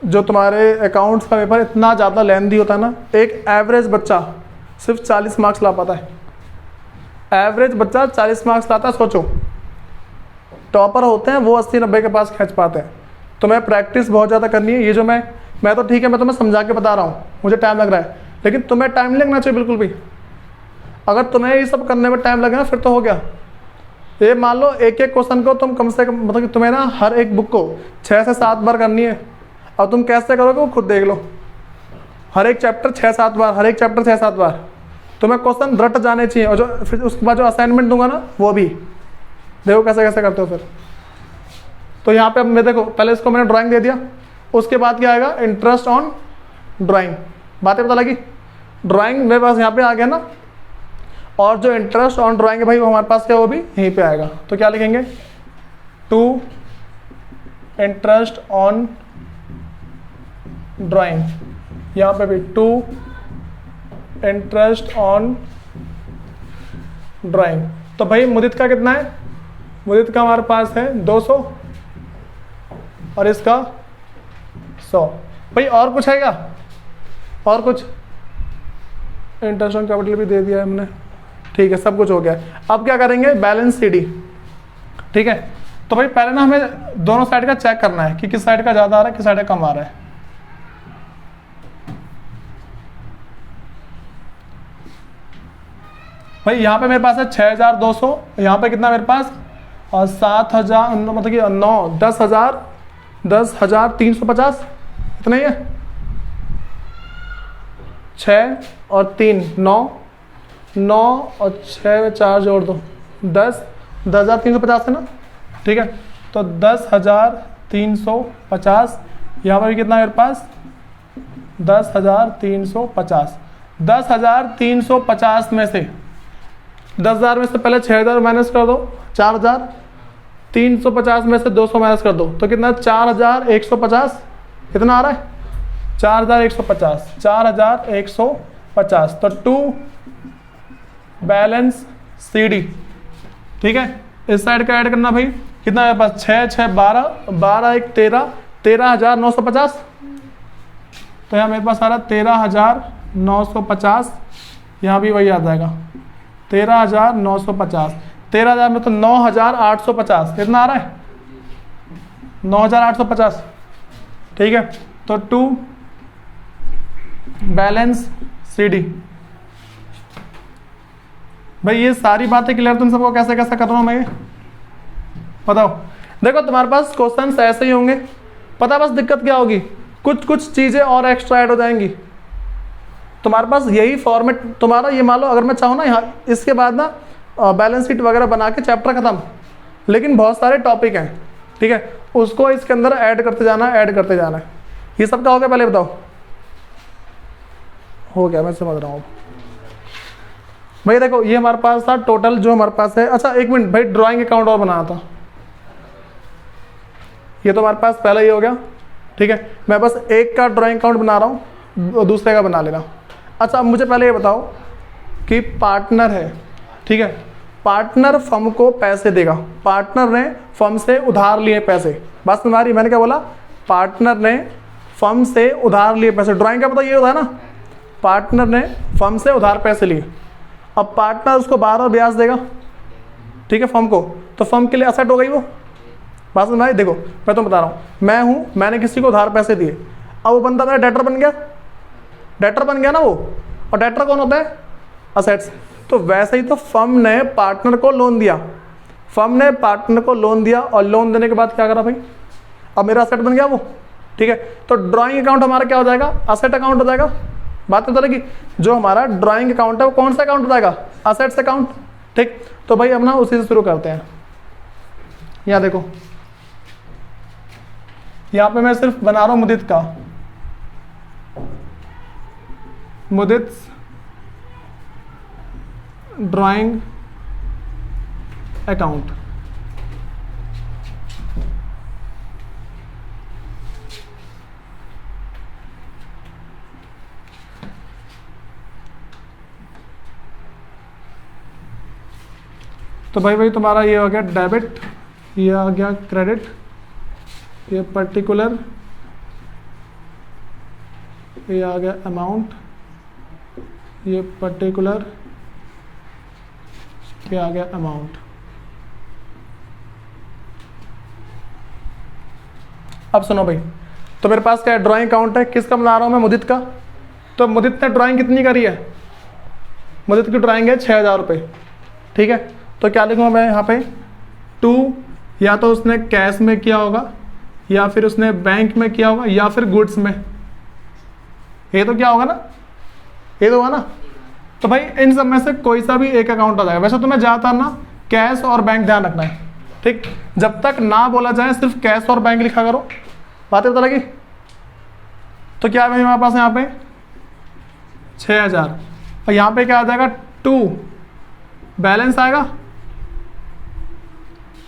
जो तुम्हारे अकाउंट्स का पेपर इतना ज़्यादा लेंथी होता है ना, एक एवरेज बच्चा सिर्फ 40 मार्क्स ला पाता है। एवरेज बच्चा 40 मार्क्स लाता है। सोचो, टॉपर होते हैं वो 80-90 के पास खींच पाते हैं। तुम्हें प्रैक्टिस बहुत ज़्यादा करनी है। ये जो मैं तो ठीक है, मैं तुम्हें समझा के बता रहा हूँ, मुझे टाइम लग रहा है, लेकिन तुम्हें टाइम नहीं लगना चाहिए बिल्कुल भी। अगर तुम्हें ये सब करने में टाइम लगे ना, फिर तो हो गया। ये मान लो एक एक क्वेश्चन को तुम कम से कम, मतलब कि तुम्हें ना हर एक बुक को 6 से 7 बार करनी है। अब तुम कैसे करोगे वो खुद देख लो। हर एक चैप्टर 6-7 बार, हर एक चैप्टर 6-7 बार तुम्हें क्वेश्चन रट जाने चाहिए। और जो फिर उसके बाद जो असाइनमेंट दूंगा ना, वो भी देखो कैसे कैसे करते हो फिर। तो यहाँ पे अब मैं देखो, पहले इसको मैंने ड्राइंग दे दिया, उसके बाद क्या आएगा? Interest on drawing. बातें पता लगी? ड्राइंग मेरे पास यहाँ पे आ गया ना, और जो इंटरेस्ट ऑन ड्राइंग है भाई वो हमारे पास क्या, वो भी यहीं पे आएगा। तो क्या लिखेंगे? 2 इंटरेस्ट ऑन ड्राइंग, यहाँ पे भी 2 इंटरेस्ट ऑन ड्राइंग। तो भाई मुदित का कितना है? मुदित का हमारे पास है 200 और इसका 100। भाई और कुछ है क्या? और कुछ? इंटरेस्ट ऑन कैपिटल भी दे दिया है हमने। ठीक है, सब कुछ हो गया। अब क्या करेंगे? Balance CD. ठीक है, तो भाई पहले ना हमें दोनों साइड का चेक करना है कि किस साइड का ज़्यादा आ रहा है, किस साइड का कम आ रहा है। भाई यहाँ पे मेरे पास है 6200, यहाँ पे कितना मेरे पास? और 7000, मतलब कि 10,350, इतना ही है। 6 और 3 9 और 6 में 4 जोड़ दो 10,350 है ना। ठीक है, तो 10,350। यहाँ पर भी कितना मेरे पास? 10,350। 10,350 में से 10,000 में से पहले 6,000 माइनस कर दो, 4,000। 350 में से 200 माइनस कर दो, तो कितना? 4,150। कितना आ रहा है? 4,150। 4,150। तो 2 बैलेंस CD। ठीक है, इस साइड का ऐड करना भाई। कितना मेरे पास? 6 6 12, 12 1 13, 13,950। तो यहाँ मेरे पास आ रहा 13,950। यहाँ भी वही आ जाएगा 13,950। 13,000 में तो 9,850। कितना आ रहा है? 9,850। ठीक है, तो 2 बैलेंस CD। भाई ये सारी बातें क्लियर तुम सबको कैसे कैसे कर रहा हूं मैं, बताओ। देखो तुम्हारे पास क्वेश्चंस ऐसे ही होंगे, पता बस दिक्कत क्या होगी, कुछ कुछ चीजें और एक्स्ट्रा ऐड हो जाएंगी। तुम्हारे पास यही फॉर्मेट तुम्हारा, ये मान लो अगर मैं चाहूँ ना यहाँ इसके बाद ना बैलेंस शीट वगैरह बना के चैप्टर खत्म, लेकिन बहुत सारे टॉपिक हैं, ठीक है, उसको इसके अंदर ऐड करते जाना, ऐड करते जाना है। ये सब क्या हो गया पहले बताओ, हो गया, मैं समझ रहा हूँ भाई। देखो ये हमारे पास था टोटल जो हमारे पास है। अच्छा एक मिनट भाई, ड्राइंग अकाउंट और बनाना था, ये तो हमारे पास पहले ही हो गया, ठीक है। मैं बस एक का ड्राइंग अकाउंट बना रहा हूँ, दूसरे का बना लेना। अच्छा अब मुझे पहले ये बताओ कि पार्टनर है, ठीक है, पार्टनर फर्म को पैसे देगा, पार्टनर ने फर्म से उधार लिए पैसे, बात समझ आ रही, मैंने क्या बोला, पार्टनर ने फर्म से उधार लिए पैसे। ड्राइंग का पता ये होता है ना, पार्टनर ने फर्म से उधार पैसे लिए, अब पार्टनर उसको बार बार ब्याज देगा, ठीक है, फर्म को, तो फर्म के लिए असेट हो गई वो, बात समझ आई। देखो मैं तो बता रहा हूँ, मैं हूँ, मैंने किसी को उधार पैसे दिए, अब वो बंदा मेरा डेटर बन गया, डेटर बन गया ना वो, और डेटर कौन होता है, असेट्स। तो वैसे ही तो फर्म ने पार्टनर को लोन दिया, फर्म ने पार्टनर को लोन दिया, और लोन देने के बाद क्या करा भाई, अब मेरा असेट बन गया वो, ठीक है। तो ड्राइंग अकाउंट हमारा क्या हो जाएगा, असेट अकाउंट हो जाएगा। बात पता लगी, जो हमारा ड्राइंग अकाउंट है वो कौन सा अकाउंट हो जाएगा, असेट्स अकाउंट, ठीक। तो भाई अब ना उसी से शुरू करते हैं। यहाँ देखो, यहाँ पे मैं सिर्फ बना रहा हूं मुदित का, मुदित ड्राइंग अकाउंट। तो भाई तुम्हारा ये हो गया डेबिट, ये आ गया क्रेडिट, ये पर्टिकुलर, ये आ गया अमाउंट, ये पर्टिकुलर, ये आ गया अमाउंट। अब सुनो भाई, तो मेरे पास क्या है, ड्राइंग अकाउंट है, किसका बना रहा हूं मैं, मुदित का। तो मुदित ने ड्राइंग कितनी करी है, मुदित की ड्राइंग है 6,000 रुपये, ठीक है। तो क्या लिखूंगा मैं यहाँ पे, 2, या तो उसने कैश में किया होगा, या फिर उसने बैंक में किया होगा, या फिर गुड्स में, ये तो क्या होगा ना, ये तो होगा ना। तो भाई इन सब में से कोई सा भी एक अकाउंट आ जाएगा। वैसे तुम्हें ज़्यादातर ना कैश और बैंक ध्यान रखना है, ठीक। जब तक ना बोला जाए सिर्फ कैश और बैंक लिखा करो, बातें पता लगी। तो क्या है हमारे पास यहाँ पे 6,000, और यहाँ पे क्या आ जाएगा 2, बैलेंस आएगा,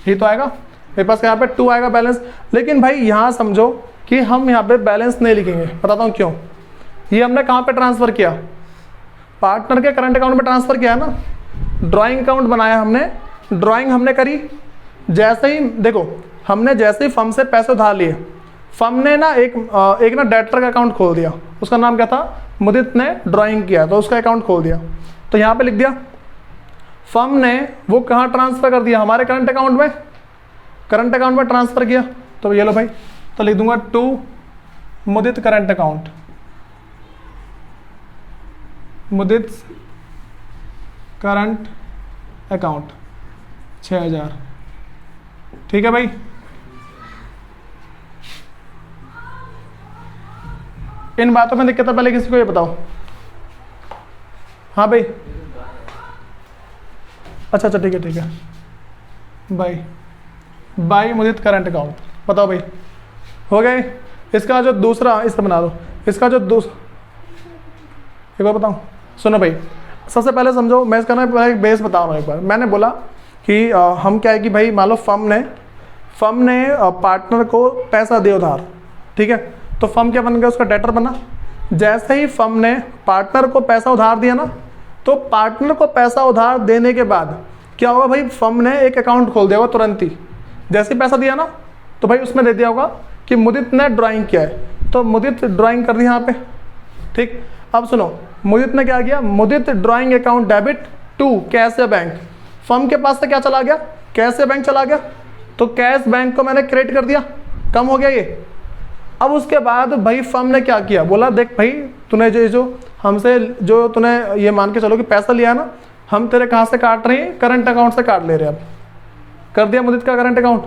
ये तो आएगा मेरे पास, यहाँ पे 2 आएगा बैलेंस। लेकिन भाई यहाँ समझो कि हम यहाँ पे बैलेंस नहीं लिखेंगे, बताता हूँ क्यों। ये हमने कहाँ पे ट्रांसफर किया, पार्टनर के करंट अकाउंट में ट्रांसफर किया है ना। ड्राइंग अकाउंट बनाया हमने, ड्राइंग हमने करी, जैसे ही देखो हमने जैसे ही फर्म से पैसे उधार लिए, फर्म ने ना एक ना डेटर का अकाउंट खोल दिया, उसका नाम क्या था, मुदित ने ड्राइंग किया तो उसका अकाउंट खोल दिया। तो यहाँ पे लिख दिया फर्म ने वो कहाँ ट्रांसफर कर दिया, हमारे करंट अकाउंट में, करंट अकाउंट में ट्रांसफर किया। तो ये लो भाई, तो लिख दूंगा 2 मुदित करंट अकाउंट, मुदित करंट अकाउंट 6,000, ठीक है भाई। इन बातों में दिक्कत है, पहले किसी को ये बताओ। हाँ भाई, अच्छा ठीक है, ठीक है। बाई मुदित करंट अकाउंट, बताओ भाई, हो गए। इसका जो दूसरा, इसका बना दो, इसका जो दूसरा, एक बार बताऊँ, सुनो भाई, सबसे पहले समझो, मैं इसका ना पहले एक बेस बता रहा हूँ। एक बार मैंने बोला कि हम क्या है कि भाई मान लो फर्म ने पार्टनर को पैसा दिया उधार, ठीक है। तो फर्म क्या बन गया, उसका डेटर बना। जैसे ही फर्म ने पार्टनर को पैसा उधार दिया ना, तो पार्टनर को पैसा उधार देने के बाद क्या होगा भाई, फर्म ने एक अकाउंट खोल दिया होगा तुरंत ही, जैसे ही पैसा दिया ना, तो भाई उसमें दे दिया होगा कि मुदित ने ड्राइंग किया है, तो मुदित ड्राइंग कर दी यहाँ पे, ठीक। अब सुनो, मुदित ने क्या किया, मुदित ड्राइंग अकाउंट डेबिट 2 कैश या बैंक, फर्म के पास से क्या चला गया, कैश या बैंक चला गया, तो कैश बैंक को मैंने क्रेडिट कर दिया, कम हो गया ये। अब उसके बाद भाई फर्म ने क्या किया, बोला देख भाई तूने जो हमसे जो तूने ये मान के चलो कि पैसा लिया ना, हम तेरे कहाँ से काट रहे हैं, करंट अकाउंट से काट ले रहे हैं। अब कर दिया मुदित का करंट अकाउंट,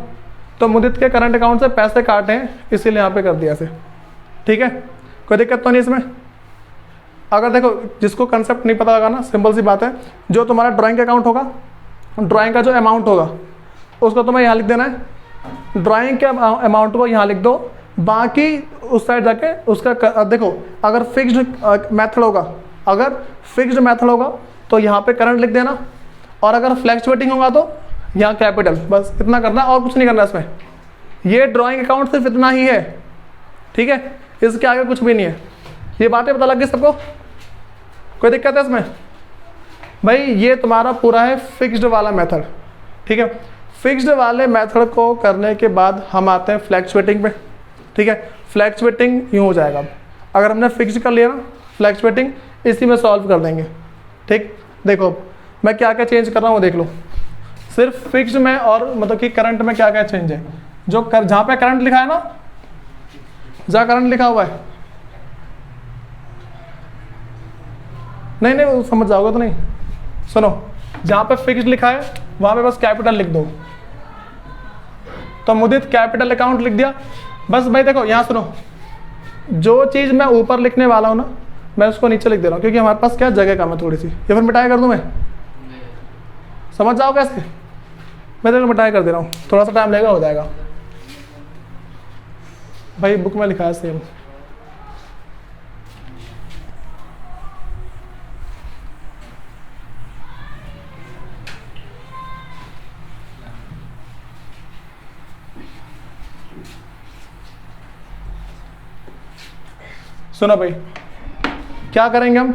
तो मुदित के करंट अकाउंट से पैसे काटे हैं, इसीलिए यहाँ पे कर दिया ऐसे। ठीक है, कोई दिक्कत तो नहीं इसमें। अगर देखो जिसको कंसेप्ट नहीं पता होगा ना, सिंपल सी बात है, जो तुम्हारा ड्राइंग अकाउंट होगा, ड्राइंग का जो अमाउंट होगा उसको तुम्हें यहाँ लिख देना है, ड्राइंग के अमाउंट को यहाँ लिख दो, बाकी उस साइड जाके उसका देखो अगर फिक्स्ड मेथड होगा, अगर फिक्स्ड मेथड होगा तो यहाँ पे करंट लिख देना, और अगर फ्लैक्चुएटिंग होगा तो यहाँ कैपिटल, बस इतना करना और कुछ नहीं करना इसमें। ये ड्राइंग अकाउंट सिर्फ इतना ही है, ठीक है, इसके आगे कुछ भी नहीं है। ये बातें पता लग गई सबको, कोई दिक्कत है इसमें? भाई ये तुम्हारा पूरा है फिक्स्ड वाला मेथड, ठीक है। फिक्स्ड वाले मेथड को करने के बाद हम आते हैं फ्लैक्चुएटिंग पे, ठीक है। फ्लैक्चुएटिंग यूँ हो जाएगा, अगर हमने फिक्स्ड कर लिया ना, फ्लैक्चुएटिंग इसी में सॉल्व कर देंगे, ठीक। देखो मैं क्या क्या चेंज कर रहा हूँ देख लो, सिर्फ फिक्स्ड में और मतलब कि करंट में क्या क्या चेंज है। जो जहाँ पे करंट लिखा है ना, जहाँ करंट लिखा हुआ है, नहीं वो समझ जाओगे तो नहीं, सुनो, जहाँ पे फिक्स्ड लिखा है वहाँ पे बस कैपिटल लिख दो, तो मुदित कैपिटल अकाउंट लिख दिया बस। भाई देखो यहाँ सुनो, जो चीज़ मैं ऊपर लिखने वाला हूँ ना, मैं उसको नीचे लिख दे रहा हूँ, क्योंकि हमारे पास क्या जगह कम है थोड़ी सी। या फिर मिटाई कर दूँ मैं, समझ जाओ कैसे? मैं तेरे मिटाई कर दे रहा हूँ, थोड़ा सा टाइम लगेगा, हो जाएगा। भाई बुक में लिखा है सेम। सुनो भाई क्या करेंगे हम,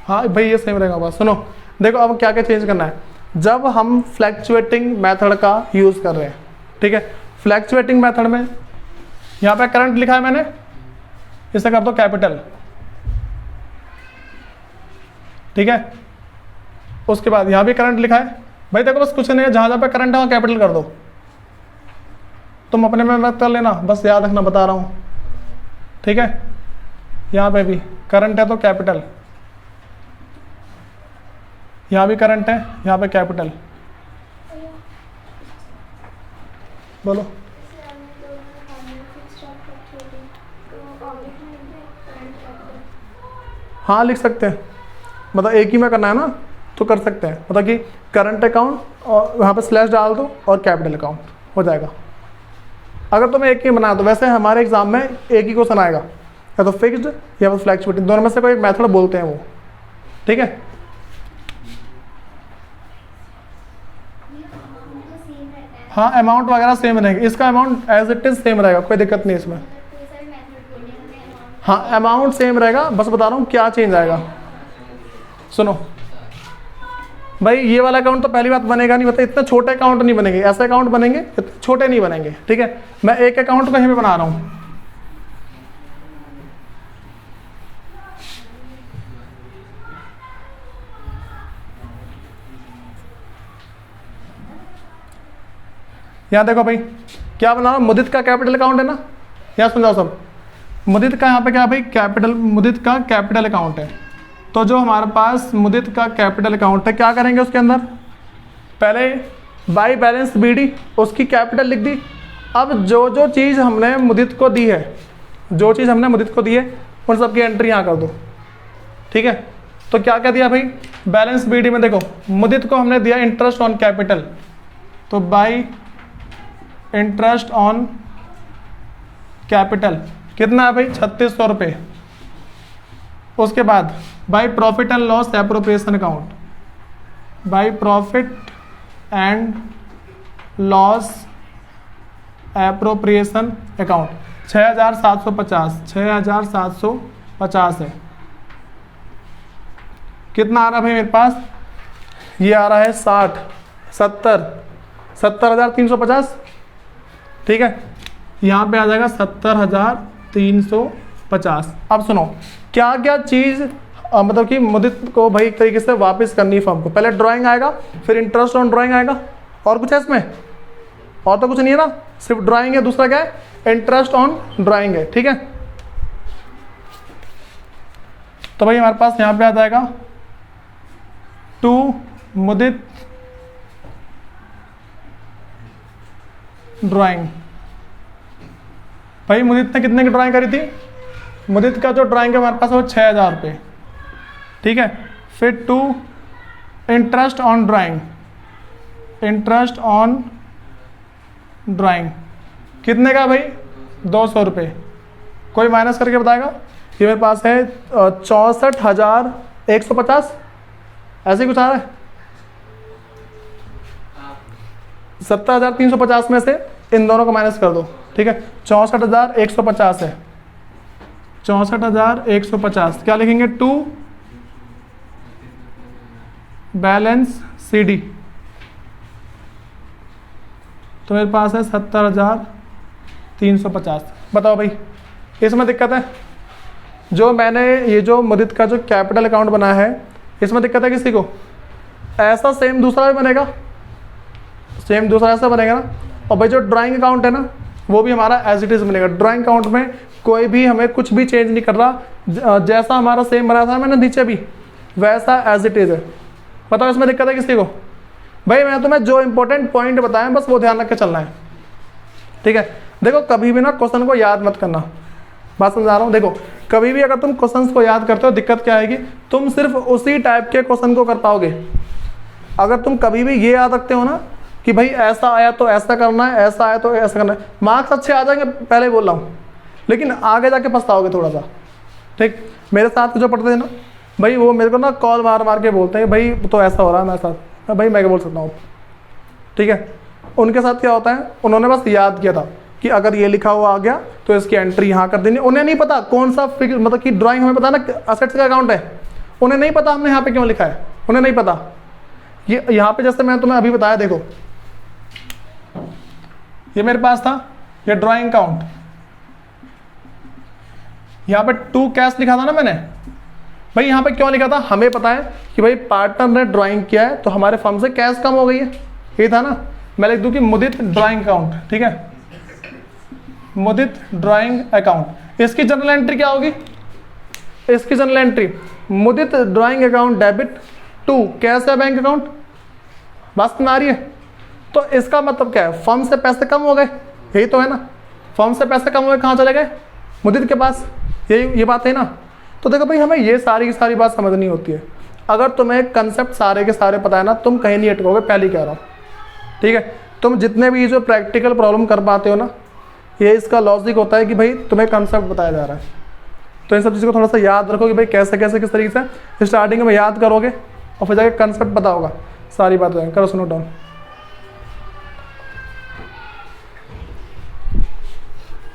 हाँ भाई ये सेम रहेगा बस। सुनो देखो अब क्या क्या चेंज करना है। जब हम फ्लैक्चुएटिंग मेथड का यूज कर रहे हैं, ठीक है, फ्लैक्चुएटिंग मेथड में यहाँ पे करंट लिखा है मैंने, इसे कर दो कैपिटल, ठीक है। उसके बाद यहाँ भी करंट लिखा है, भाई देखो बस कुछ नहीं है, जहाँ जहाँ पे करंट है वहाँ कैपिटल कर दो। तुम अपने में मत कर लेना, बस याद रखना बता रहा हूँ, ठीक है। यहाँ पे भी करंट है तो कैपिटल, यहाँ भी करंट है, यहाँ पे कैपिटल। बोलो। हाँ लिख सकते हैं, मतलब एक ही में करना है ना तो कर सकते हैं, मतलब कि करंट अकाउंट और वहाँ पे स्लैश डाल दो और कैपिटल अकाउंट हो जाएगा। अगर तुम्हें एक ही बना दो, वैसे हमारे एग्जाम में एक ही क्वेश्चन आएगा, या तो फिक्स्ड या तो फ्लैक्चुएटिंग, दोनों में से कोई एक मेथड बोलते हैं वो, ठीक है। हाँ अमाउंट वगैरह सेम रहेगा, इसका amount as it is same रहेगा, कोई दिक्कत नहीं इसमें। हाँ अमाउंट सेम रहेगा, बस बता रहा हूँ क्या चेंज आएगा। सुनो भाई ये वाला अकाउंट तो पहली बात बनेगा नहीं, मतलब इतने छोटे अकाउंट नहीं बनेंगे, ऐसे अकाउंट बनेंगे इतने छोटे नहीं बनेंगे, ठीक है। मैं एक अकाउंट को यहीं पे बना रहा हूँ, यहाँ देखो भाई क्या बना रहा हूँ, मुदित का कैपिटल अकाउंट है ना, यहाँ समझाओ सब। मुदित का यहाँ पे क्या भाई कैपिटल, मुदित का कैपिटल अकाउंट है, तो जो हमारे पास मुदित का कैपिटल अकाउंट है क्या करेंगे उसके अंदर, पहले बाई बैलेंस बीडी उसकी कैपिटल लिख दी। अब जो जो चीज़ हमने मुदित को दी है, जो चीज़ हमने मुदित को दी है उन सब की एंट्री यहाँ कर दो, ठीक है। तो क्या क्या दिया भाई, बैलेंस बीडी में देखो मुदित को हमने दिया इंटरेस्ट ऑन कैपिटल, तो बाई इंटरेस्ट ऑन कैपिटल कितना है भाई 3600 रुपये। उसके बाद by profit and loss appropriation account, by profit and loss appropriation account 6750 है। कितना आ रहा है भाई मेरे पास, ये आ रहा है 70,350, ठीक है। यहाँ पे आ जाएगा 70,350। अब सुनो क्या क्या चीज़ मतलब कि मुदित को भाई एक तरीके से वापस करनी है फर्म को। पहले ड्राइंग आएगा, फिर इंटरेस्ट ऑन ड्राइंग आएगा, और कुछ है इसमें, और तो कुछ नहीं है ना, सिर्फ ड्राइंग है। दूसरा क्या है, इंटरेस्ट ऑन ड्राइंग है, ठीक है। तो भाई हमारे पास यहाँ पे आ जाएगा टू मुदित ड्राइंग। भाई मुदित ने कितने की ड्राइंग करी थी? मुदित का जो ड्राइंग है हमारे पास वो 6,000 रुपये, ठीक है। फिर to interest on drawing, interest on drawing कितने का भाई? 200 रुपये। कोई माइनस करके बताएगा? ये मेरे पास है 64,150, ऐसे कुछ आ रहा है। 70,350 में से इन दोनों को माइनस कर दो, ठीक है। 64,150 है, 64,150 क्या लिखेंगे? टू बैलेंस CD, तो मेरे पास है 70,350। बताओ भाई इसमें दिक्कत है? जो मैंने ये जो मुदित का जो कैपिटल अकाउंट बना है इसमें दिक्कत है किसी को? ऐसा सेम दूसरा भी बनेगा, सेम दूसरा ऐसा बनेगा ना। और भाई जो ड्राइंग अकाउंट है ना वो भी हमारा एज इट इज बनेगा। ड्राइंग अकाउंट में कोई भी हमें कुछ भी चेंज नहीं कर रहा, जैसा हमारा सेम बना था मैंने नीचे भी वैसा एज इट इज है। बताओ इसमें दिक्कत है किसी को? भाई मैं तुम्हें जो इंपॉर्टेंट पॉइंट बताया बस वो ध्यान रख के चलना है, ठीक है। देखो कभी भी ना क्वेश्चन को याद मत करना, बात समझा रहा हूँ। देखो कभी भी अगर तुम क्वेश्चंस को याद करते हो दिक्कत क्या आएगी? तुम सिर्फ उसी टाइप के क्वेश्चन को कर पाओगे। अगर तुम कभी भी ये याद रखते हो ना कि भाई ऐसा आया तो ऐसा करना है, ऐसा आया तो ऐसा करना है, मार्क्स अच्छे आ जाएंगे, पहले ही बोल रहा हूँ, लेकिन आगे जाके पछताओगे थोड़ा सा, ठीक। मेरे साथ जो पढ़ते थे ना भाई वो मेरे को ना कॉल मार मार के बोलते हैं भाई तो ऐसा हो रहा है मेरे साथ। भाई मैं क्या बोल सकता हूँ, ठीक है। उनके साथ क्या होता है, उन्होंने बस याद किया था कि अगर ये लिखा हुआ आ गया तो इसकी एंट्री यहाँ कर देनी। उन्हें नहीं पता कौन सा फिक्स, मतलब कि ड्राइंग हमें पता ना असेट्स का अकाउंट है, उन्हें नहीं पता हमने यहाँ पे क्यों लिखा है, उन्हें नहीं पता। ये यहाँ पे जैसे मैं तुम्हें अभी बताया, देखो ये मेरे पास था ये ड्राइंग अकाउंट, यहाँ पे टू कैश लिखा था ना मैंने। भाई यहाँ पे क्यों लिखा था? हमें पता है कि भाई पार्टनर ने ड्राइंग किया है तो हमारे फर्म से कैश कम हो गई है, ये था ना। मैं लिख दूं कि मुदित ड्राइंग अकाउंट, ठीक है, मुदित ड्राइंग अकाउंट। इसकी जनरल एंट्री क्या होगी? इसकी journal entry Mudit drawing account debit to cash या बैंक अकाउंट। बात में आ रही है? तो इसका मतलब क्या है? फर्म से पैसे कम हो गए, यही तो है ना। फर्म से पैसे कम हो गए, कहाँ चले गए? मुदित के पास। ये बात है ना। तो देखो भाई हमें ये सारी की सारी बात समझनी होती है। अगर तुम्हें कंसेप्ट सारे के सारे पता है ना, तुम कहीं नहीं अटकोगे, पहले कह रहा हूँ, ठीक है। तुम जितने भी जो प्रैक्टिकल प्रॉब्लम कर पाते हो ना, ये इसका लॉजिक होता है कि भाई तुम्हें कंसेप्ट बताया जा रहा है। तो इन सब चीज़ों को थोड़ा सा याद रखो कि भाई कैसे कैसे किस तरीके से स्टार्टिंग में याद करोगे और फिर जाके कंसेप्ट पता होगा, सारी बात करो, सुनो डाउन।